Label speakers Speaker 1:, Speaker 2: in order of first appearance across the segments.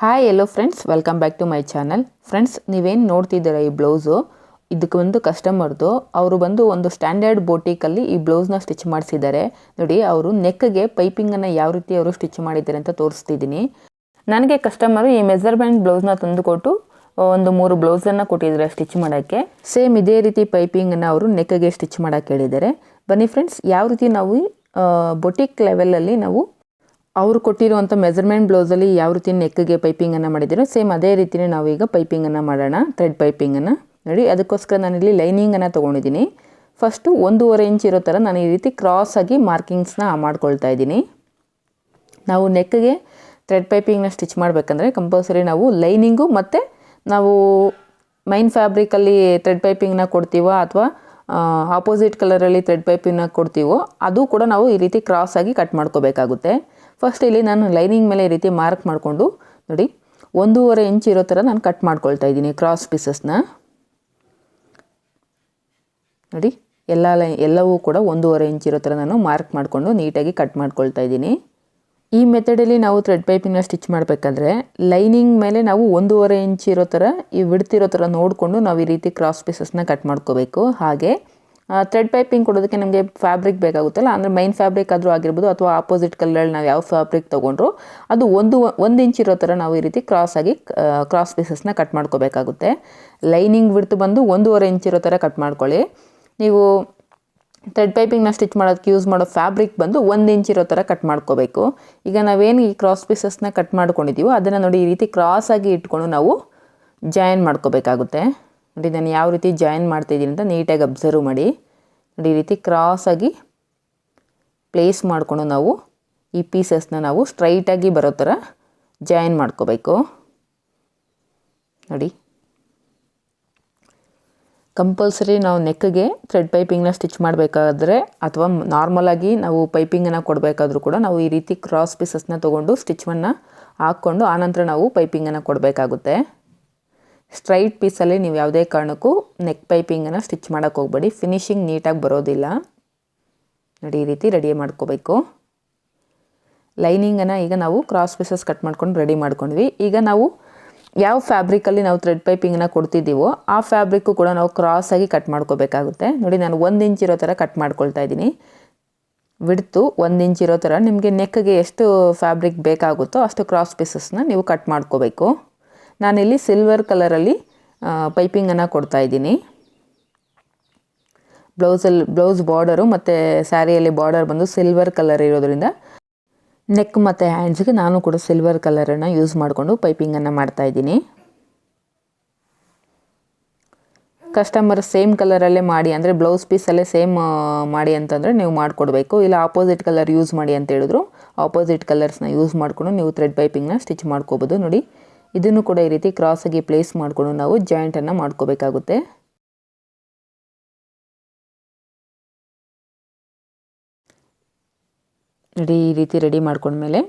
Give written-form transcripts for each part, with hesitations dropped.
Speaker 1: Hi hello friends, welcome back to my channel. Friends, ನೀವೇನು ನೋಡ್ತಿದ್ದೀರಾ ಈ ಬ್ಲೌಸು, ಇದಕ್ಕೆ ಒಂದು ಕಸ್ಟಮರ್ದು ಅವರು ಬಂದು ಒಂದು ಸ್ಟ್ಯಾಂಡರ್ಡ್ ಬೋಟಿಕಲ್ಲಿ ಈ ಬ್ಲೌಸ್ನ ಸ್ಟಿಚ್ ಮಾಡಿಸಿದ್ದಾರೆ. ನೋಡಿ, ಅವರು ನೆಕ್ಗೆ ಪೈಪಿಂಗನ್ನು ಯಾವ ರೀತಿ ಅವರು ಸ್ಟಿಚ್ ಮಾಡಿದ್ದಾರೆ ಅಂತ ತೋರಿಸ್ತಿದ್ದೀನಿ. ನನಗೆ ಕಸ್ಟಮರು ಈ ಮೆಜರ್ಮೆಂಟ್ ಬ್ಲೌಸ್ನ ತಂದುಕೊಟ್ಟು ಒಂದು 3 ಬ್ಲೌಸನ್ನು ಕೊಟ್ಟಿದ್ದಾರೆ ಸ್ಟಿಚ್ ಮಾಡೋಕ್ಕೆ. ಸೇಮ್ ಇದೇ ರೀತಿ ಪೈಪಿಂಗನ್ನು ಅವರು ನೆಕ್ಗೆ ಸ್ಟಿಚ್ ಮಾಡೋಕ್ಕೆ ಹೇಳಿದ್ದಾರೆ. ಬನ್ನಿ ಫ್ರೆಂಡ್ಸ್, ಯಾವ ರೀತಿ ನಾವು ಬೊಟಿಕ್ ಲೆವೆಲಲ್ಲಿ ನಾವು ಅವರು ಕೊಟ್ಟಿರುವಂಥ ಮೆಜರ್ಮೆಂಟ್ ಬ್ಲೌಸಲ್ಲಿ ಯಾವ ರೀತಿ ನೆಕ್ಗೆ ಪೈಪಿಂಗನ್ನು ಮಾಡಿದ್ದೀರೋ ಸೇಮ್ ಅದೇ ರೀತಿಯೇ ನಾವೀಗ ಪೈಪಿಂಗನ್ನು ಮಾಡೋಣ. ಥ್ರೆಡ್ ಪೈಪಿಂಗನ್ನು ನೋಡಿ, ಅದಕ್ಕೋಸ್ಕರ ನಾನಿಲ್ಲಿ ಲೈನಿಂಗನ್ನು ತೊಗೊಂಡಿದ್ದೀನಿ. ಫಸ್ಟು 1.5 ಇಂಚ್ ಇರೋ ಥರ ನಾನು ಈ ರೀತಿ ಕ್ರಾಸಾಗಿ ಮಾರ್ಕಿಂಗ್ಸ್ನ ಮಾಡ್ಕೊಳ್ತಾ ಇದ್ದೀನಿ. ನಾವು ನೆಕ್ಗೆ ಥ್ರೆಡ್ ಪೈಪಿಂಗ್ನ ಸ್ಟಿಚ್ ಮಾಡಬೇಕಂದ್ರೆ ಕಂಪಲ್ಸರಿ ನಾವು ಲೈನಿಂಗು ಮತ್ತು ನಾವು ಮೈನ್ ಫ್ಯಾಬ್ರಿಕಲ್ಲಿ ಥ್ರೆಡ್ ಪೈಪಿಂಗ್ನ ಕೊಡ್ತೀವೋ ಅಥವಾ ಆಪೋಸಿಟ್ ಕಲರಲ್ಲಿ ಥ್ರೆಡ್ ಪೈಪಿಂಗ್ನ ಕೊಡ್ತೀವೋ ಅದು ಕೂಡ ನಾವು ಈ ರೀತಿ ಕ್ರಾಸಾಗಿ ಕಟ್ ಮಾಡ್ಕೋಬೇಕಾಗುತ್ತೆ. ಫಸ್ಟ್ ಇಲ್ಲಿ ನಾನು ಲೈನಿಂಗ್ ಮೇಲೆ ಈ ರೀತಿ ಮಾರ್ಕ್ ಮಾಡಿಕೊಂಡು ನೋಡಿ 1.5 ಇಂಚ್ ಇರೋ ಥರ ನಾನು ಕಟ್ ಮಾಡ್ಕೊಳ್ತಾ ಇದ್ದೀನಿ ಕ್ರಾಸ್ ಪೀಸಸ್ನ. ನೋಡಿ, ಎಲ್ಲವೂ ಕೂಡ 1.5 ಇಂಚ್ ಇರೋ ಥರ ನಾನು ಮಾರ್ಕ್ ಮಾಡಿಕೊಂಡು ನೀಟಾಗಿ ಕಟ್ ಮಾಡ್ಕೊಳ್ತಾ ಇದ್ದೀನಿ. ಈ ಮೆಥಡಲ್ಲಿ ನಾವು ಥ್ರೆಡ್ ಪೈಪಿಂಗ್ನ ಸ್ಟಿಚ್ ಮಾಡಬೇಕಾದ್ರೆ ಲೈನಿಂಗ್ ಮೇಲೆ ನಾವು 1.5 ಇಂಚ್ ಇರೋ ಥರ ಈ ಬಿಡ್ತಿರೋ ಥರ ನೋಡಿಕೊಂಡು ನಾವು ಈ ರೀತಿ ಕ್ರಾಸ್ ಪೀಸಸ್ನ ಕಟ್ ಮಾಡ್ಕೋಬೇಕು. ಹಾಗೆ ಥ್ರೆಡ್ ಪೈಪಿಂಗ್ ಕೊಡೋದಕ್ಕೆ ನಮಗೆ ಫ್ಯಾಬ್ರಿಕ್ ಬೇಕಾಗುತ್ತಲ್ಲ, ಅಂದರೆ ಮೈನ್ ಫ್ಯಾಬ್ರಿಕ್ ಆದರೂ ಆಗಿರ್ಬೋದು ಅಥವಾ ಆಪೋಸಿಟ್ ಕಲರಲ್ಲಿ ನಾವು ಯಾವ ಫ್ಯಾಬ್ರಿಕ್ ತೊಗೊಂಡ್ರು ಅದು 1 ಇಂಚ್ ಇರೋ ಥರ ನಾವು ಈ ರೀತಿ ಕ್ರಾಸ್ ಪೀಸಸ್ನ ಕಟ್ ಮಾಡ್ಕೋಬೇಕಾಗುತ್ತೆ. ಲೈನಿಂಗ್ ಬಿಡ್ತು ಬಂದು 1.5 ಇಂಚ್ ಇರೋ ಥರ ಕಟ್ ಮಾಡ್ಕೊಳ್ಳಿ. ನೀವು ಥ್ರೆಡ್ ಪೈಪಿಂಗ್ನ ಸ್ಟಿಚ್ ಮಾಡೋದಕ್ಕೆ ಯೂಸ್ ಮಾಡೋ ಫ್ಯಾಬ್ರಿಕ್ ಬಂದು 1 ಇಂಚ್ ಇರೋ ಥರ ಕಟ್ ಮಾಡ್ಕೋಬೇಕು. ಈಗ ನಾವೇನು ಈ ಕ್ರಾಸ್ ಪೀಸಸ್ನ ಕಟ್ ಮಾಡ್ಕೊಂಡಿದ್ದೀವೋ ಅದನ್ನು ನೋಡಿ ಈ ರೀತಿ ಕ್ರಾಸಾಗಿ ಇಟ್ಕೊಂಡು ನಾವು ಜಾಯಿನ್ ಮಾಡ್ಕೋಬೇಕಾಗುತ್ತೆ. ನೋಡಿ, ನಾನು ಯಾವ ರೀತಿ ಜಾಯಿನ್ ಮಾಡ್ತಾಯಿದ್ದೀನಿ ಅಂತ ನೀಟಾಗಿ ಅಬ್ಸರ್ವ್ ಮಾಡಿ. ನೋಡಿ, ಈ ರೀತಿ ಕ್ರಾಸಾಗಿ ಪ್ಲೇಸ್ ಮಾಡಿಕೊಂಡು ನಾವು ಈ ಪೀಸಸ್ನ ನಾವು ಸ್ಟ್ರೈಟಾಗಿ ಬರೋ ಥರ ಜಾಯಿನ್ ಮಾಡ್ಕೋಬೇಕು. ನೋಡಿ, ಕಂಪಲ್ಸರಿ ನಾವು ನೆಕ್ಗೆ ಥ್ರೆಡ್ ಪೈಪಿಂಗ್ನ ಸ್ಟಿಚ್ ಮಾಡಬೇಕಾದ್ರೆ ಅಥವಾ ನಾರ್ಮಲಾಗಿ ನಾವು ಪೈಪಿಂಗನ್ನು ಕೊಡಬೇಕಾದ್ರೂ ಕೂಡ ನಾವು ಈ ರೀತಿ ಕ್ರಾಸ್ ಪೀಸಸ್ನ ತೊಗೊಂಡು ಸ್ಟಿಚ್ಚನ್ನು ಹಾಕ್ಕೊಂಡು ಆನಂತರ ನಾವು ಪೈಪಿಂಗನ್ನು ಕೊಡಬೇಕಾಗುತ್ತೆ. ಸ್ಟ್ರೈಟ್ ಪೀಸಲ್ಲಿ ನೀವು ಯಾವುದೇ ಕಾರಣಕ್ಕೂ ನೆಕ್ ಪೈಪಿಂಗನ್ನು ಸ್ಟಿಚ್ ಮಾಡೋಕ್ಕೆ ಹೋಗಬೇಡಿ, ಫಿನಿಶಿಂಗ್ ನೀಟಾಗಿ ಬರೋದಿಲ್ಲ. ನೋಡಿ, ಈ ರೀತಿ ರೆಡಿ ಮಾಡ್ಕೋಬೇಕು. ಲೈನಿಂಗನ್ನು ಈಗ ನಾವು ಕ್ರಾಸ್ ಪೀಸಸ್ ಕಟ್ ಮಾಡ್ಕೊಂಡು ರೆಡಿ ಮಾಡ್ಕೊಂಡ್ವಿ. ಈಗ ನಾವು ಯಾವ ಫ್ಯಾಬ್ರಿಕಲ್ಲಿ ನಾವು ಥ್ರೆಡ್ ಪೈಪಿಂಗನ್ನು ಕೊಡ್ತಿದ್ದೀವೋ ಆ ಫ್ಯಾಬ್ರಿಕ್ಕು ಕೂಡ ನಾವು ಕ್ರಾಸಾಗಿ ಕಟ್ ಮಾಡ್ಕೋಬೇಕಾಗುತ್ತೆ. ನೋಡಿ, ನಾನು 1 ಇಂಚ್ ಇರೋ ಥರ ಕಟ್ ಮಾಡ್ಕೊಳ್ತಾ ಇದ್ದೀನಿ. ವಿಡ್ತು 1 ಇಂಚ್ ಇರೋ ಥರ ನಿಮಗೆ ನೆಕ್ಗೆ ಎಷ್ಟು ಫ್ಯಾಬ್ರಿಕ್ ಬೇಕಾಗುತ್ತೋ ಅಷ್ಟು ಕ್ರಾಸ್ ಪೀಸಸ್ನ ನೀವು ಕಟ್ ಮಾಡ್ಕೋಬೇಕು. ನಾನಿಲ್ಲಿ ಸಿಲ್ವರ್ ಕಲರಲ್ಲಿ ಪೈಪಿಂಗನ್ನು ಕೊಡ್ತಾ ಇದ್ದೀನಿ. ಬ್ಲೌಸ್ ಬಾರ್ಡರು ಮತ್ತು ಸ್ಯಾರಿಯಲ್ಲಿ ಬಾರ್ಡರ್ ಬಂದು ಸಿಲ್ವರ್ ಕಲರ್ ಇರೋದ್ರಿಂದ ನೆಕ್ ಮತ್ತು ಹ್ಯಾಂಡ್ಸ್ಗೆ ನಾನು ಕೂಡ ಸಿಲ್ವರ್ ಕಲರನ್ನು ಯೂಸ್ ಮಾಡಿಕೊಂಡು ಪೈಪಿಂಗನ್ನು ಮಾಡ್ತಾಯಿದ್ದೀನಿ. ಕಸ್ಟಮರ್ ಸೇಮ್ ಕಲರಲ್ಲೇ ಮಾಡಿ, ಅಂದರೆ ಬ್ಲೌಸ್ ಪೀಸಲ್ಲೇ ಸೇಮ್ ಮಾಡಿ ಅಂತಂದರೆ ನೀವು ಮಾಡಿಕೊಡ್ಬೇಕು. ಇಲ್ಲ ಆಪೋಸಿಟ್ ಕಲರ್ ಯೂಸ್ ಮಾಡಿ ಅಂತ ಹೇಳಿದ್ರು ಆಪೋಸಿಟ್ ಕಲರ್ಸ್ನ ಯೂಸ್ ಮಾಡಿಕೊಂಡು ನೀವು ಥ್ರೆಡ್ ಪೈಪಿಂಗ್ನ ಸ್ಟಿಚ್ ಮಾಡ್ಕೋಬೋದು. ನೋಡಿ, ಇದನ್ನು ಕೂಡ ಈ ರೀತಿ ಕ್ರಾಸಾಗಿ ಪ್ಲೇಸ್ ಮಾಡಿಕೊಂಡು ನಾವು ಜಾಯಿಂಟನ್ನು ಮಾಡ್ಕೋಬೇಕಾಗುತ್ತೆ. ನೋಡಿ, ಈ ರೀತಿ ರೆಡಿ ಮಾಡ್ಕೊಂಡ್ಮೇಲೆ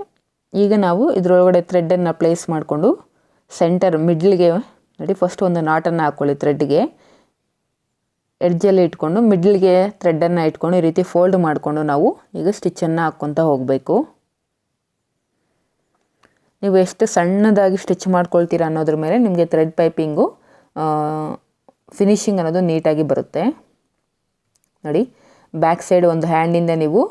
Speaker 1: ಈಗ ನಾವು ಇದರೊಳಗಡೆ ಥ್ರೆಡ್ಡನ್ನು ಪ್ಲೇಸ್ ಮಾಡಿಕೊಂಡು ಸೆಂಟರ್ ಮಿಡ್ಲ್ಗೆ ನೋಡಿ ಫಸ್ಟ್ ಒಂದು ನಾಟನ್ನು ಹಾಕ್ಕೊಳ್ಳಿ. ಥ್ರೆಡ್ಗೆ ಎಡ್ಜಲ್ಲಿ ಇಟ್ಕೊಂಡು ಮಿಡ್ಲ್ಗೆ ಥ್ರೆಡ್ಡನ್ನು ಇಟ್ಕೊಂಡು ಈ ರೀತಿ ಫೋಲ್ಡ್ ಮಾಡಿಕೊಂಡು ನಾವು ಈಗ ಸ್ಟಿಚ್ಚನ್ನು ಹಾಕ್ಕೊತಾ ಹೋಗಬೇಕು. ನೀವು ಎಷ್ಟು ಸಣ್ಣದಾಗಿ ಸ್ಟಿಚ್ ಮಾಡ್ಕೊಳ್ತೀರಾ ಅನ್ನೋದ್ರ ಮೇಲೆ ನಿಮಗೆ ಥ್ರೆಡ್ ಪೈಪಿಂಗು ಫಿನಿಶಿಂಗ್ ಅನ್ನೋದು ನೀಟಾಗಿ ಬರುತ್ತೆ. ನೋಡಿ, ಬ್ಯಾಕ್ ಸೈಡ್ ಒಂದು ಹ್ಯಾಂಡಿಂದ ನೀವು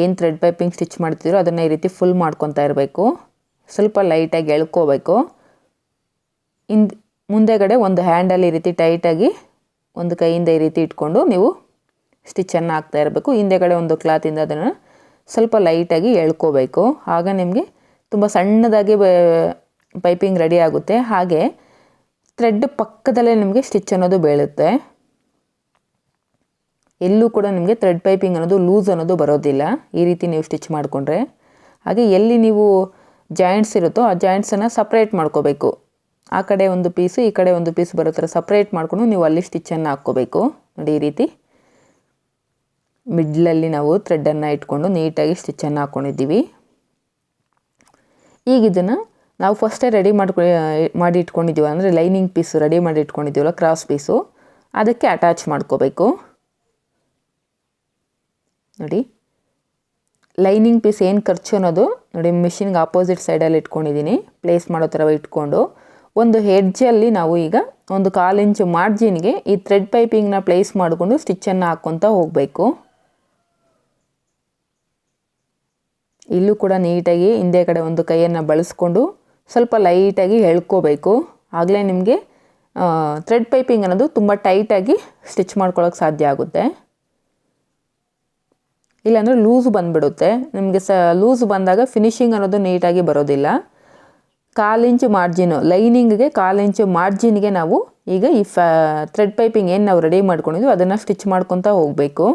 Speaker 1: ಏನು ಥ್ರೆಡ್ ಪೈಪಿಂಗ್ ಸ್ಟಿಚ್ ಮಾಡ್ತಿದ್ದೀರೋ ಅದನ್ನು ಈ ರೀತಿ ಫುಲ್ ಮಾಡ್ಕೊತಾ ಇರಬೇಕು. ಸ್ವಲ್ಪ ಲೈಟಾಗಿ ಎಳ್ಕೋಬೇಕು. ಮುಂದೆಗಡೆ ಒಂದು ಹ್ಯಾಂಡಲ್ಲಿ ಈ ರೀತಿ ಟೈಟಾಗಿ ಒಂದು ಕೈಯಿಂದ ಈ ರೀತಿ ಇಟ್ಕೊಂಡು ನೀವು ಸ್ಟಿಚ್ಚನ್ನು ಹಾಕ್ತಾ ಇರಬೇಕು. ಹಿಂದೆಗಡೆ ಒಂದು ಕ್ಲಾತಿಂದ ಅದನ್ನು ಸ್ವಲ್ಪ ಲೈಟಾಗಿ ಎಳ್ಕೋಬೇಕು. ಆಗ ನಿಮಗೆ ತುಂಬ ಸಣ್ಣದಾಗಿ ಪೈಪಿಂಗ್ ರೆಡಿ ಆಗುತ್ತೆ. ಹಾಗೆ ಥ್ರೆಡ್ ಪಕ್ಕದಲ್ಲೇ ನಿಮಗೆ ಸ್ಟಿಚ್ ಅನ್ನೋದು ಬೀಳುತ್ತೆ. ಎಲ್ಲೂ ಕೂಡ ನಿಮಗೆ ಥ್ರೆಡ್ ಪೈಪಿಂಗ್ ಅನ್ನೋದು ಲೂಸ್ ಅನ್ನೋದು ಬರೋದಿಲ್ಲ ಈ ರೀತಿ ನೀವು ಸ್ಟಿಚ್ ಮಾಡಿಕೊಂಡ್ರೆ. ಹಾಗೆ ಎಲ್ಲಿ ನೀವು ಜಾಯಿಂಟ್ಸ್ ಇರುತ್ತೋ ಆ ಜಾಯಿಂಟ್ಸನ್ನು ಸಪ್ರೇಟ್ ಮಾಡ್ಕೋಬೇಕು. ಆ ಕಡೆ ಒಂದು ಪೀಸು ಈ ಕಡೆ ಒಂದು ಪೀಸ್ ಬರೋ ಥರ ಸಪ್ರೇಟ್ ಮಾಡಿಕೊಂಡು ನೀವು ಅಲ್ಲಿ ಸ್ಟಿಚ್ಚನ್ನು ಹಾಕ್ಕೋಬೇಕು. ನೋಡಿ, ಈ ರೀತಿ ಮಿಡ್ಲಲ್ಲಿ ನಾವು ಥ್ರೆಡ್ಡನ್ನು ಇಟ್ಕೊಂಡು ನೀಟಾಗಿ ಸ್ಟಿಚ್ಚನ್ನು ಹಾಕ್ಕೊಂಡಿದ್ದೀವಿ. ಈಗ ಇದನ್ನು ನಾವು ಫಸ್ಟೇ ರೆಡಿ ಮಾಡಿ ಇಟ್ಕೊಂಡಿದ್ದೀವಿ, ಅಂದರೆ ಲೈನಿಂಗ್ ಪೀಸು ರೆಡಿ ಮಾಡಿ ಇಟ್ಕೊಂಡಿದ್ದೀವಲ್ಲ ಕ್ರಾಸ್ ಪೀಸು, ಅದಕ್ಕೆ ಅಟ್ಯಾಚ್ ಮಾಡ್ಕೋಬೇಕು. ನೋಡಿ, ಲೈನಿಂಗ್ ಪೀಸ್ ಏನು ಖರ್ಚು ಅನ್ನೋದು ನೋಡಿ ಮಿಷಿನ್ಗೆ ಆಪೋಸಿಟ್ ಸೈಡಲ್ಲಿ ಇಟ್ಕೊಂಡಿದ್ದೀನಿ. ಪ್ಲೇಸ್ ಮಾಡೋ ಥರ ಇಟ್ಕೊಂಡು ಒಂದು ಹೆಡ್ಜಲ್ಲಿ ನಾವು ಈಗ ಒಂದು 1/4 ಇಂಚು ಮಾರ್ಜಿನ್ಗೆ ಈ ಥ್ರೆಡ್ ಪೈಪಿಂಗ್ನ ಪ್ಲೇಸ್ ಮಾಡಿಕೊಂಡು ಸ್ಟಿಚ್ಚನ್ನು ಹಾಕ್ಕೊತ ಹೋಗಬೇಕು. ಇಲ್ಲೂ ಕೂಡ ನೀಟಾಗಿ ಹಿಂದೆ ಕಡೆ ಒಂದು ಕೈಯನ್ನು ಬಳಸ್ಕೊಂಡು ಸ್ವಲ್ಪ ಲೈಟಾಗಿ ಎಳ್ಕೋಬೇಕು. ಆಗಲೇ ನಿಮಗೆ ಥ್ರೆಡ್ ಪೈಪಿಂಗ್ ಅನ್ನೋದು ತುಂಬ ಟೈಟಾಗಿ ಸ್ಟಿಚ್ ಮಾಡ್ಕೊಳ್ಳೋಕೆ ಸಾಧ್ಯ ಆಗುತ್ತೆ. ಇಲ್ಲಾಂದರೆ ಲೂಸ್ ಬಂದುಬಿಡುತ್ತೆ. ನಿಮಗೆ ಲೂಸ್ ಬಂದಾಗ ಫಿನಿಶಿಂಗ್ ಅನ್ನೋದು ನೀಟಾಗಿ ಬರೋದಿಲ್ಲ. 1/4 ಇಂಚು ಮಾರ್ಜಿನು ಲೈನಿಂಗ್ಗೆ 1/4 ಇಂಚು ಮಾರ್ಜಿನ್ಗೆ ನಾವು ಈಗ ಈ ಥ್ರೆಡ್ ಪೈಪಿಂಗ್ ಏನು ನಾವು ರೆಡಿ ಮಾಡ್ಕೊಂಡಿದ್ವಿ ಅದನ್ನು ಸ್ಟಿಚ್ ಮಾಡ್ಕೊತ ಹೋಗಬೇಕು.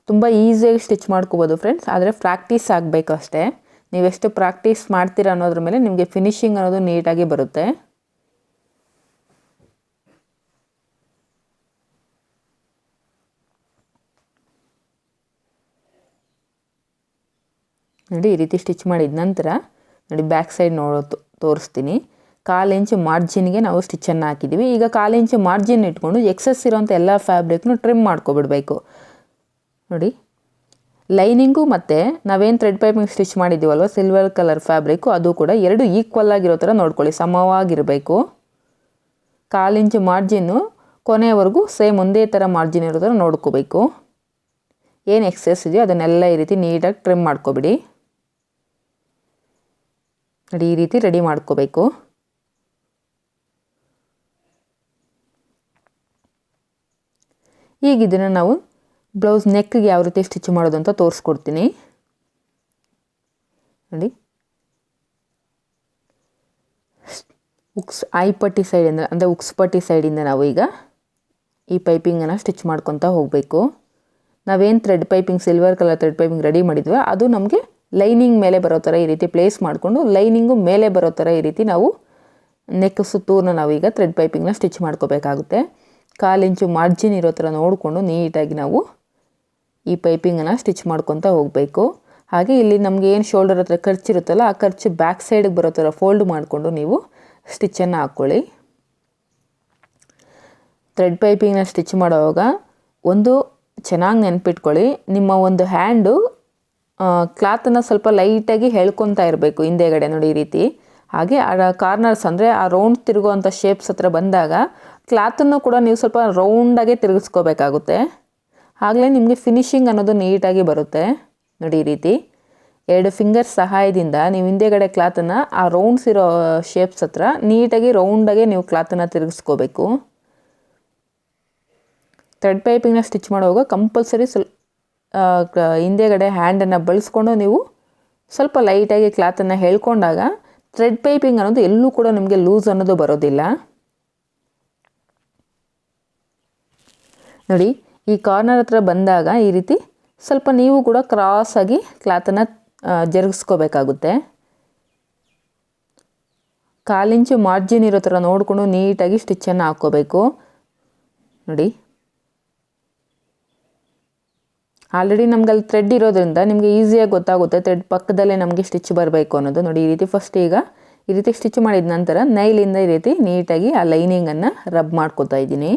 Speaker 1: ತುಂಬ ಈಸಿಯಾಗಿ ಸ್ಟಿಚ್ ಮಾಡ್ಕೋಬೋದು ಫ್ರೆಂಡ್ಸ್, ಆದರೆ ಪ್ರಾಕ್ಟೀಸ್ ಆಗಬೇಕು ಅಷ್ಟೇ. ನೀವೆಷ್ಟು ಪ್ರಾಕ್ಟೀಸ್ ಮಾಡ್ತೀರಾ ಅನ್ನೋದ್ರ ಮೇಲೆ ನಿಮಗೆ ಫಿನಿಶಿಂಗ್ ಅನ್ನೋದು ನೀಟಾಗಿ ಬರುತ್ತೆ. ನೋಡಿ ಈ ರೀತಿ ಸ್ಟಿಚ್ ಮಾಡಿದ ನಂತರ ನೋಡಿ ಬ್ಯಾಕ್ ಸೈಡ್ ತೋರಿಸ್ತೀನಿ. 1/4 ಇಂಚು ಮಾರ್ಜಿನ್ಗೆ ನಾವು ಸ್ಟಿಚ್ಚನ್ನು ಹಾಕಿದ್ದೀವಿ. ಈಗ 1/4 ಇಂಚು ಮಾರ್ಜಿನ್ ಇಟ್ಕೊಂಡು ಎಕ್ಸಸ್ ಇರೋಂಥ ಎಲ್ಲ ಫ್ಯಾಬ್ರಿಕ್ನು ಟ್ರಿಮ್ ಮಾಡ್ಕೊಬಿಡಬೇಕು. ನೋಡಿ ಲೈನಿಂಗು ಮತ್ತು ನಾವೇನು ಥ್ರೆಡ್ ಪೈಪಿಂಗ್ ಸ್ಟಿಚ್ ಮಾಡಿದ್ದೀವಲ್ವ ಸಿಲ್ವರ್ ಕಲರ್ ಫ್ಯಾಬ್ರಿಕ್ಕು ಅದು ಕೂಡ ಎರಡು ಈಕ್ವಲ್ ಆಗಿರೋ ಥರ ನೋಡ್ಕೊಳ್ಳಿ, ಸಮವಾಗಿರಬೇಕು. 1/4 ಇಂಚು ಮಾರ್ಜಿನ್ನು ಕೊನೆಯವರೆಗೂ ಸೇಮ್ ಒಂದೇ ಥರ ಮಾರ್ಜಿನ್ ಇರೋ ಥರ ನೋಡ್ಕೋಬೇಕು. ಏನು ಎಕ್ಸೆಸ್ ಇದೆಯೋ ಅದನ್ನೆಲ್ಲ ಈ ರೀತಿ ನೀಟಾಗಿ ಟ್ರಿಮ್ ಮಾಡ್ಕೊಬಿಡಿ. ನೋಡಿ ಈ ರೀತಿ ರೆಡಿ ಮಾಡ್ಕೋಬೇಕು. ಈಗ ಇದನ್ನು ನಾವು ಬ್ಲೌಸ್ ನೆಕ್ಗೆ ಯಾವ ರೀತಿ ಸ್ಟಿಚ್ ಮಾಡೋದು ಅಂತ ತೋರಿಸ್ಕೊಡ್ತೀನಿ. ನೋಡಿ ಐಪಟ್ಟಿ ಸೈಡಿಂದ ಅಂದರೆ ಉಕ್ಸ್ ಪಟ್ಟಿ ಸೈಡಿಂದ ನಾವು ಈಗ ಈ ಪೈಪಿಂಗನ್ನು ಸ್ಟಿಚ್ ಮಾಡ್ಕೊತ ಹೋಗಬೇಕು. ನಾವೇನು thread piping silver colour thread piping ready ಮಾಡಿದ್ವಿ ಅದು ನಮಗೆ ಲೈನಿಂಗ್ ಮೇಲೆ ಬರೋ ಥರ ಈ ರೀತಿ ಪ್ಲೇಸ್ ಮಾಡಿಕೊಂಡು ಲೈನಿಂಗು ಮೇಲೆ ಬರೋ ಥರ ಈ ರೀತಿ ನಾವು ನೆಕ್ ಸುತ್ತೂರನ್ನ ನಾವೀಗ ಥ್ರೆಡ್ ಪೈಪಿಂಗ್ನ ಸ್ಟಿಚ್ ಮಾಡ್ಕೋಬೇಕಾಗುತ್ತೆ. 1/4 ಇಂಚು ಮಾರ್ಜಿನ್ ಇರೋ ಥರ ನೋಡಿಕೊಂಡು ನೀಟಾಗಿ ನಾವು ಈ ಪೈಪಿಂಗನ್ನು ಸ್ಟಿಚ್ ಮಾಡ್ಕೊತ ಹೋಗಬೇಕು. ಹಾಗೆ ಇಲ್ಲಿ ನಮಗೆ ಏನು ಶೋಲ್ಡರ್ ಹತ್ರ ಖರ್ಚಿರುತ್ತಲ್ಲ ಆ ಖರ್ಚು ಬ್ಯಾಕ್ ಸೈಡಿಗೆ ಬರೋ ಥರ ಫೋಲ್ಡ್ ಮಾಡಿಕೊಂಡು ನೀವು ಸ್ಟಿಚ್ಚನ್ನು ಹಾಕ್ಕೊಳ್ಳಿ. ಥ್ರೆಡ್ ಪೈಪಿಂಗ್ನ ಸ್ಟಿಚ್ ಮಾಡುವಾಗ ಒಂದು ಚೆನ್ನಾಗಿ ನೆನ್ಪಿಟ್ಕೊಳ್ಳಿ, ನಿಮ್ಮ ಒಂದು ಹ್ಯಾಂಡು ಕ್ಲಾತನ್ನು ಸ್ವಲ್ಪ ಲೈಟಾಗಿ ಎಳ್ಕೊತಾ ಇರಬೇಕು ಹಿಂದೆಗಡೆ ನೋಡಿ ಈ ರೀತಿ. ಹಾಗೆ ಆ ಕಾರ್ನರ್ಸ್ ಅಂದರೆ ಆ ರೌಂಡ್ ತಿರುಗುವಂಥ ಶೇಪ್ಸ್ ಹತ್ರ ಬಂದಾಗ ಕ್ಲಾತನ್ನು ಕೂಡ ನೀವು ಸ್ವಲ್ಪ ರೌಂಡಾಗೆ ತಿರುಗಿಸ್ಕೋಬೇಕಾಗುತ್ತೆ. ಆಗಲೇ ನಿಮಗೆ ಫಿನಿಶಿಂಗ್ ಅನ್ನೋದು ನೀಟಾಗಿ ಬರುತ್ತೆ. ನೋಡಿ ಈ ರೀತಿ 2 ಫಿಂಗರ್ಸ್ ಸಹಾಯದಿಂದ ನೀವು ಹಿಂದೆಗಡೆ ಕ್ಲಾತನ್ನು ಆ ರೌಂಡ್ಸ್ ಇರೋ ಶೇಪ್ಸ್ ಹತ್ರ ನೀಟಾಗಿ ರೌಂಡಾಗೆ ನೀವು ಕ್ಲಾತನ್ನು ತಿರುಗಿಸ್ಕೋಬೇಕು. ಥ್ರೆಡ್ ಪೈಪಿಂಗ್ನ ಸ್ಟಿಚ್ ಮಾಡುವಾಗ ಕಂಪಲ್ಸರಿ ಹಿಂದೆಗಡೆ ಹ್ಯಾಂಡನ್ನು ಬಳಸ್ಕೊಂಡು ನೀವು ಸ್ವಲ್ಪ ಲೈಟಾಗಿ ಕ್ಲಾತನ್ನು ಎಳ್ಕೊಂಡಾಗ ಥ್ರೆಡ್ ಪೈಪಿಂಗ್ ಅನ್ನೋದು ಎಲ್ಲೂ ಕೂಡ ನಿಮಗೆ ಲೂಸ್ ಅನ್ನೋದು ಬರೋದಿಲ್ಲ. ನೋಡಿ ಈ ಕಾರ್ನರ್ ಹತ್ರ ಬಂದಾಗ ಈ ರೀತಿ ಸ್ವಲ್ಪ ನೀವು ಕೂಡ ಕ್ರಾಸಾಗಿ ಕ್ಲಾತನ್ನು ಜರುಗಿಸ್ಕೋಬೇಕಾಗುತ್ತೆ. 1/4 ಇಂಚು ಮಾರ್ಜಿನ್ ಇರೋ ಥರ ನೋಡಿಕೊಂಡು ನೀಟಾಗಿ ಸ್ಟಿಚ್ಚನ್ನು ಹಾಕ್ಕೋಬೇಕು. ನೋಡಿ ಆಲ್ರೆಡಿ ನಮ್ಗೆ ಅಲ್ಲಿ ಥ್ರೆಡ್ ಇರೋದ್ರಿಂದ ನಿಮಗೆ ಈಸಿಯಾಗಿ ಗೊತ್ತಾಗುತ್ತೆ ಥ್ರೆಡ್ ಪಕ್ಕದಲ್ಲೇ ನಮಗೆ ಸ್ಟಿಚ್ ಬರಬೇಕು ಅನ್ನೋದು. ನೋಡಿ ಈ ರೀತಿ ಫಸ್ಟ್ ಈಗ ಈ ರೀತಿ ಸ್ಟಿಚ್ ಮಾಡಿದ ನಂತರ ನೈಲಿಂದ ಈ ರೀತಿ ನೀಟಾಗಿ ಆ ಲೈನಿಂಗನ್ನು ರಬ್ ಮಾಡ್ಕೊತಾ ಇದ್ದೀನಿ.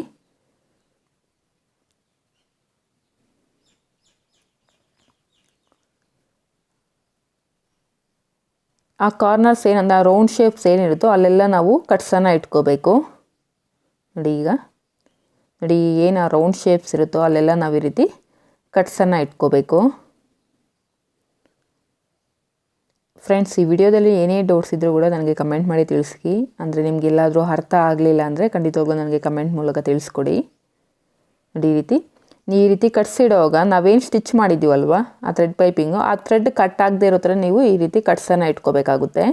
Speaker 1: ಆ ಕಾರ್ನರ್ಸ್ ಏನಂದ್ರೆ ಆ ರೌಂಡ್ ಶೇಪ್ಸ್ ಏನಿರುತ್ತೋ ಅಲ್ಲೆಲ್ಲ ನಾವು ಕಟ್ಸನ್ನು ಇಟ್ಕೋಬೇಕು. ನೋಡಿ ಈಗ ನೋಡಿ ಏನು ಆ ರೌಂಡ್ ಶೇಪ್ಸ್ ಇರುತ್ತೋ ಅಲ್ಲೆಲ್ಲ ನಾವು ಈ ರೀತಿ ಕಟ್ಸನ್ನು ಇಟ್ಕೋಬೇಕು. ಫ್ರೆಂಡ್ಸ್ ಈ ವಿಡಿಯೋದಲ್ಲಿ ಏನೇ ಡೌಟ್ಸ್ ಇದ್ದರೂ ಕೂಡ ನನಗೆ ಕಮೆಂಟ್ ಮಾಡಿ ತಿಳಿಸಿ. ಅಂದರೆ ನಿಮಗೆಲ್ಲಾದರೂ ಅರ್ಥ ಆಗಲಿಲ್ಲ ಅಂದರೆ ಖಂಡಿತವಾಗ್ಲೂ ನನಗೆ ಕಮೆಂಟ್ ಮೂಲಕ ತಿಳಿಸ್ಕೊಡಿ. ನೋಡಿ ಈ ರೀತಿ ಕಟ್ಸಿಡುವಾಗ ನಾವೇನು ಸ್ಟಿಚ್ ಮಾಡಿದ್ದೀವಲ್ವ ಆ ಥ್ರೆಡ್ ಪೈಪಿಂಗು ಆ ಥ್ರೆಡ್ ಕಟ್ ಆಗದೆ ಇರೋ ಥರ ನೀವು ಈ ರೀತಿ ಕಟ್ಸನ್ನು ಇಟ್ಕೋಬೇಕಾಗುತ್ತೆ.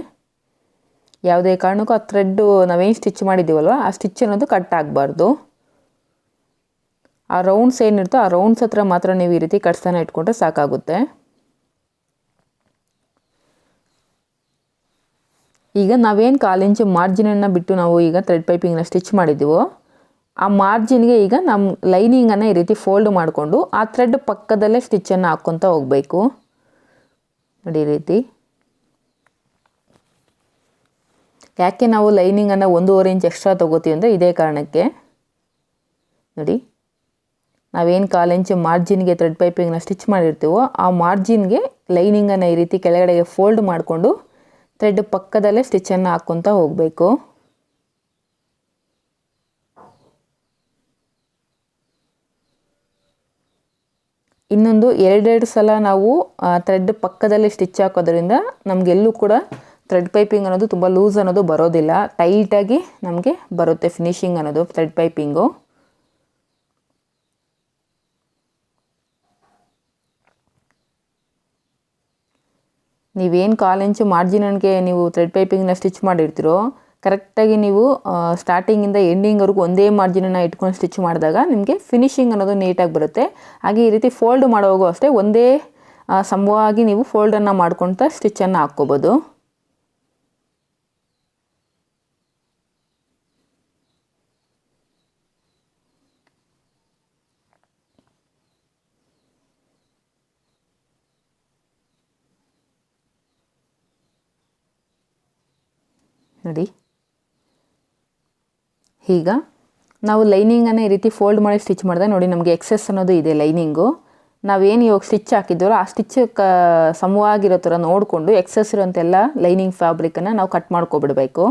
Speaker 1: ಯಾವುದೇ ಕಾರಣಕ್ಕೂ ಆ ಥ್ರೆಡ್ಡು ನಾವೇನು ಸ್ಟಿಚ್ ಮಾಡಿದ್ದೀವಲ್ವ ಆ ಸ್ಟಿಚ್ ಅನ್ನೋದು ಕಟ್ ಆಗಬಾರ್ದು. ಆ ರೌಂಡ್ಸ್ ಏನಿರುತ್ತೋ ಆ ರೌಂಡ್ಸ್ ಹತ್ರ ಮಾತ್ರ ನೀವು ಈ ರೀತಿ ಕಟ್ಸನ್ನು ಇಟ್ಕೊಂಡ್ರೆ ಸಾಕಾಗುತ್ತೆ. ಈಗ ನಾವೇನು 1/4 ಇಂಚು ಮಾರ್ಜಿನನ್ನು ಬಿಟ್ಟು ನಾವು ಈಗ ಥ್ರೆಡ್ ಪೈಪಿಂಗ್ನ ಸ್ಟಿಚ್ ಮಾಡಿದ್ದೀವೋ ಆ ಮಾರ್ಜಿನ್ಗೆ ಈಗ ನಮ್ಮ ಲೈನಿಂಗನ್ನು ಈ ರೀತಿ ಫೋಲ್ಡ್ ಮಾಡಿಕೊಂಡು ಆ ಥ್ರೆಡ್ ಪಕ್ಕದಲ್ಲೇ ಸ್ಟಿಚ್ಚನ್ನು ಹಾಕ್ಕೊತ ಹೋಗಬೇಕು. ನೋಡಿ ಈ ರೀತಿ. ಯಾಕೆ ನಾವು ಲೈನಿಂಗನ್ನು 1.5 ಇಂಚ್ ಎಕ್ಸ್ಟ್ರಾ ತೊಗೋತೀವಿ ಅಂದರೆ ಇದೇ ಕಾರಣಕ್ಕೆ. ನೋಡಿ ನಾವೇನು 1/4 ಇಂಚು ಮಾರ್ಜಿನ್ಗೆ ಥ್ರೆಡ್ ಪೈಪಿಂಗ್ನ ಸ್ಟಿಚ್ ಮಾಡಿರ್ತೀವೋ ಆ ಮಾರ್ಜಿನ್ಗೆ ಲೈನಿಂಗನ್ನು ಈ ರೀತಿ ಕೆಳಗಡೆಗೆ ಫೋಲ್ಡ್ ಮಾಡಿಕೊಂಡು ಥ್ರೆಡ್ ಪಕ್ಕದಲ್ಲೇ ಸ್ಟಿಚ್ಚನ್ನು ಹಾಕ್ಕೊತಾ ಹೋಗಬೇಕು. ಇನ್ನೊಂದು 2 ಸಲ ನಾವು ಥ್ರೆಡ್ ಪಕ್ಕದಲ್ಲಿ ಸ್ಟಿಚ್ ಹಾಕೋದ್ರಿಂದ ನಮಗೆಲ್ಲೂ ಕೂಡ ಥ್ರೆಡ್ ಪೈಪಿಂಗ್ ಅನ್ನೋದು ತುಂಬ ಲೂಸ್ ಅನ್ನೋದು ಬರೋದಿಲ್ಲ, ಟೈಟಾಗಿ ನಮಗೆ ಬರುತ್ತೆ ಫಿನಿಶಿಂಗ್ ಅನ್ನೋದು ಥ್ರೆಡ್ ಪೈಪಿಂಗು. ನೀವೇನು 1/4 ಇಂಚು ಮಾರ್ಜಿನ್ಗೆ ನೀವು ಥ್ರೆಡ್ ಪೈಪಿಂಗ್ನ ಸ್ಟಿಚ್ ಮಾಡಿರ್ತೀರೋ ಕರೆಕ್ಟಾಗಿ ನೀವು ಸ್ಟಾರ್ಟಿಂಗಿಂದ ಎಂಡಿಂಗ್ವರೆಗೂ ಒಂದೇ ಮಾರ್ಜಿನನ್ನು ಇಟ್ಕೊಂಡು ಸ್ಟಿಚ್ ಮಾಡಿದಾಗ ನಿಮಗೆ ಫಿನಿಶಿಂಗ್ ಅನ್ನೋದು ನೀಟಾಗಿ ಬರುತ್ತೆ. ಹಾಗೆ ಈ ರೀತಿ ಫೋಲ್ಡ್ ಮಾಡುವಾಗೂ ಅಷ್ಟೇ ಒಂದೇ ಸಮವಾಗಿ ನೀವು ಫೋಲ್ಡನ್ನು ಮಾಡ್ಕೊಳ್ತಾ ಸ್ಟಿಚ್ಚನ್ನು ಹಾಕ್ಕೋಬೋದು. ನೋಡಿ, ಈಗ ನಾವು ಲೈನಿಂಗನ್ನು ಈ ರೀತಿ ಫೋಲ್ಡ್ ಮಾಡಿ ಸ್ಟಿಚ್ ಮಾಡಿದಾಗ ನೋಡಿ ನಮಗೆ ಎಕ್ಸೆಸ್ ಅನ್ನೋದು ಇದೆ ಲೈನಿಂಗು. ನಾವೇನು ಇವಾಗ ಸ್ಟಿಚ್ ಹಾಕಿದ್ದೀವೋ ಆ ಸ್ಟಿಚ್ ಸಮವಾಗಿರೋ ಥರ ನೋಡಿಕೊಂಡು ಎಕ್ಸೆಸ್ ಇರೋಂತೆಲ್ಲ ಲೈನಿಂಗ್ ಫ್ಯಾಬ್ರಿಕನ್ನು ನಾವು ಕಟ್ ಮಾಡ್ಕೊಬಿಡಬೇಕು.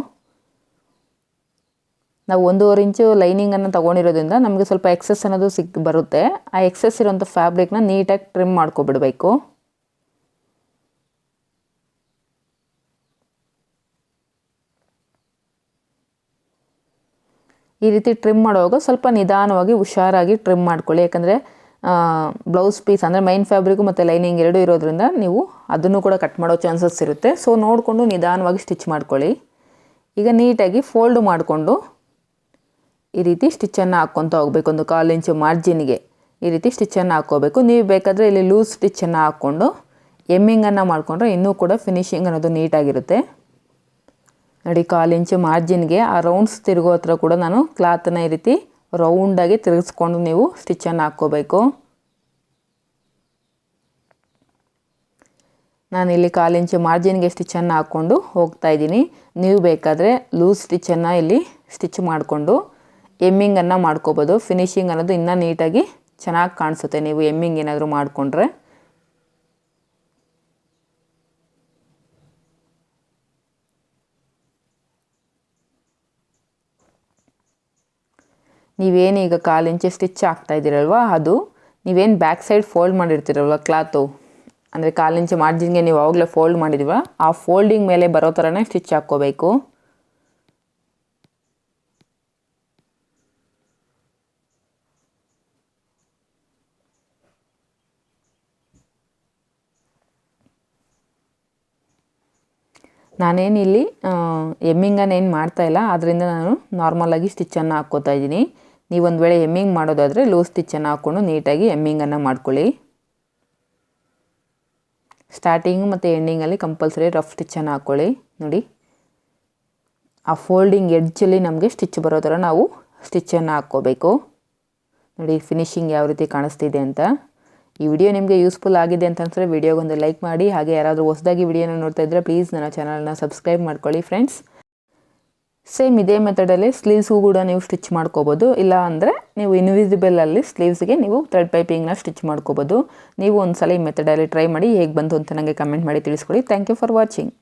Speaker 1: ನಾವು 1.5 ಇಂಚು ಲೈನಿಂಗನ್ನು ತೊಗೊಂಡಿರೋದ್ರಿಂದ ನಮಗೆ ಸ್ವಲ್ಪ ಎಕ್ಸೆಸ್ ಅನ್ನೋದು ಬರುತ್ತೆ. ಆ ಎಕ್ಸೆಸ್ ಇರೋಂಥ ಫ್ಯಾಬ್ರಿಕ್ನ ನೀಟಾಗಿ ಟ್ರಿಮ್ ಮಾಡ್ಕೊಬಿಡಬೇಕು. ಈ ರೀತಿ ಟ್ರಿಮ್ ಮಾಡುವಾಗ ಸ್ವಲ್ಪ ನಿಧಾನವಾಗಿ ಹುಷಾರಾಗಿ ಟ್ರಿಮ್ ಮಾಡ್ಕೊಳ್ಳಿ. ಯಾಕಂದರೆ ಬ್ಲೌಸ್ ಪೀಸ್ ಅಂದರೆ ಮೈನ್ ಫ್ಯಾಬ್ರಿಕು ಮತ್ತು ಲೈನಿಂಗ್ ಎರಡೂ ಇರೋದ್ರಿಂದ ನೀವು ಅದನ್ನು ಕೂಡ ಕಟ್ ಮಾಡೋ ಚಾನ್ಸಸ್ ಇರುತ್ತೆ. ಸೊ ನೋಡಿಕೊಂಡು ನಿಧಾನವಾಗಿ ಸ್ಟಿಚ್ ಮಾಡ್ಕೊಳ್ಳಿ. ಈಗ ನೀಟಾಗಿ ಫೋಲ್ಡ್ ಮಾಡಿಕೊಂಡು ಈ ರೀತಿ ಸ್ಟಿಚ್ಚನ್ನು ಹಾಕ್ಕೊತ ಹೋಗಬೇಕು. 1/4 ಇಂಚು ಮಾರ್ಜಿನ್ಗೆ ಈ ರೀತಿ ಸ್ಟಿಚ್ಚನ್ನು ಹಾಕ್ಕೋಬೇಕು. ನೀವು ಬೇಕಾದರೆ ಇಲ್ಲಿ ಲೂಸ್ ಸ್ಟಿಚ್ಚನ್ನು ಹಾಕ್ಕೊಂಡು ಎಮ್ಮಿಂಗನ್ನು ಮಾಡಿಕೊಂಡ್ರೆ ಇನ್ನೂ ಕೂಡ ಫಿನಿಶಿಂಗ್ ಅನ್ನೋದು ನೀಟಾಗಿರುತ್ತೆ. ನೋಡಿ, 1/4 ಇಂಚು ಮಾರ್ಜಿನ್ಗೆ ಆ ರೌಂಡ್ಸ್ ತಿರುಗೋ ಹತ್ರ ಕೂಡ ನಾನು ಕ್ಲಾತನ್ನು ಈ ರೀತಿ ರೌಂಡಾಗಿ ತಿರುಗಿಸ್ಕೊಂಡು ನೀವು ಸ್ಟಿಚ್ಚನ್ನು ಹಾಕ್ಕೋಬೇಕು. ನಾನಿಲ್ಲಿ 1/4 ಇಂಚು ಮಾರ್ಜಿನ್ಗೆ ಸ್ಟಿಚ್ಚನ್ನು ಹಾಕ್ಕೊಂಡು ಹೋಗ್ತಾ ಇದ್ದೀನಿ. ನೀವು ಬೇಕಾದರೆ ಲೂಸ್ ಸ್ಟಿಚ್ಚನ್ನು ಇಲ್ಲಿ ಸ್ಟಿಚ್ ಮಾಡಿಕೊಂಡು ಎಮ್ಮಿಂಗನ್ನು ಮಾಡ್ಕೋಬೋದು. ಫಿನಿಶಿಂಗ್ ಅನ್ನೋದು ಇನ್ನೂ ನೀಟಾಗಿ ಚೆನ್ನಾಗಿ ಕಾಣಿಸುತ್ತೆ ನೀವು ಎಮ್ಮಿಂಗ್ ಏನಾದರೂ ಮಾಡಿಕೊಂಡ್ರೆ. ನೀವೇನು ಈಗ 1/4 ಇಂಚು ಸ್ಟಿಚ್ ಹಾಕ್ತಾ ಇದ್ದೀರಲ್ವ, ಅದು ನೀವೇನು ಬ್ಯಾಕ್ ಸೈಡ್ ಫೋಲ್ಡ್ ಮಾಡಿರ್ತೀರಲ್ವ ಕ್ಲಾತು, ಅಂದರೆ 1/4 ಇಂಚು ಮಾರ್ಜಿನ್ಗೆ ನೀವು ಆವಾಗಲೇ ಫೋಲ್ಡ್ ಮಾಡಿದಿವ ಆ ಫೋಲ್ಡಿಂಗ್ ಮೇಲೆ ಬರೋ ಥರನೇ ಸ್ಟಿಚ್ ಹಾಕ್ಕೋಬೇಕು. ನಾನೇನಿಲ್ಲಿ ಎಮ್ಮಿಂಗನ್ನೇನು ಮಾಡ್ತಾಯಿಲ್ಲ, ಅದರಿಂದ ನಾನು ನಾರ್ಮಲಾಗಿ ಸ್ಟಿಚ್ಚನ್ನು ಹಾಕ್ಕೋತಾ ಇದ್ದೀನಿ. ನೀವೊಂದು ವೇಳೆ ಎಮ್ಮಿಂಗ್ ಮಾಡೋದಾದರೆ ಲೂಸ್ ಸ್ಟಿಚ್ಚನ್ನು ಹಾಕ್ಕೊಂಡು ನೀಟಾಗಿ ಎಮ್ಮಿಂಗನ್ನು ಮಾಡ್ಕೊಳ್ಳಿ. ಸ್ಟಾರ್ಟಿಂಗು ಮತ್ತು ಎಂಡಿಂಗಲ್ಲಿ ಕಂಪಲ್ಸರಿ ರಫ್ ಸ್ಟಿಚ್ಚನ್ನು ಹಾಕ್ಕೊಳ್ಳಿ. ನೋಡಿ, ಆ ಫೋಲ್ಡಿಂಗ್ ಎಡ್ಜಲ್ಲಿ ನಮಗೆ ಸ್ಟಿಚ್ ಬರೋ ಥರ ನಾವು ಸ್ಟಿಚ್ಚನ್ನು ಹಾಕ್ಕೋಬೇಕು. ನೋಡಿ ಫಿನಿಶಿಂಗ್ ಯಾವ ರೀತಿ ಕಾಣಿಸ್ತಿದೆ ಅಂತ. ಈ ವಿಡಿಯೋ ನಿಮಗೆ ಯೂಸ್ಫುಲ್ ಆಗಿದೆ ಅಂತ ಅನ್ಸಿದ್ರೆ ವಿಡಿಯೋಗೊಂದು ಲೈಕ್ ಮಾಡಿ. ಹಾಗೆ ಯಾರಾದರೂ ಹೊಸದಾಗಿ ವಿಡಿಯೋನ ನೋಡ್ತಾ ಇದ್ದರೆ ಪ್ಲೀಸ್ ನನ್ನ ಚಾನಲ್ನ ಸಬ್ಸ್ಕ್ರೈಬ್ ಮಾಡ್ಕೊಳ್ಳಿ ಫ್ರೆಂಡ್ಸ್. ಸೇಮ್ ಇದೇ ಮೆಥಡಲ್ಲಿ ಸ್ಲೀವ್ಸ್ಗೂ ಕೂಡ ನೀವು ಸ್ಟಿಚ್ ಮಾಡ್ಕೋಬೋದು. ಇಲ್ಲ ಅಂದರೆ ನೀವು ಇನ್ವಿಸಿಬಲಲ್ಲಿ ಸ್ಲೀವ್ಸ್ಗೆ ನೀವು ಥ್ರೆಡ್ ಪೈಪಿಂಗ್ನ ಸ್ಟಿಚ್ ಮಾಡ್ಕೋಬೋದು. ನೀವು ಒಂದು ಸಲ ಈ ಮೆಥಡಲ್ಲಿ ಟ್ರೈ ಮಾಡಿ ಹೇಗೆ ಬಂತು ಅಂತ ನನಗೆ ಕಮೆಂಟ್ ಮಾಡಿ ತಿಳಿಸ್ಕೊಳ್ಳಿ. Thank you for watching.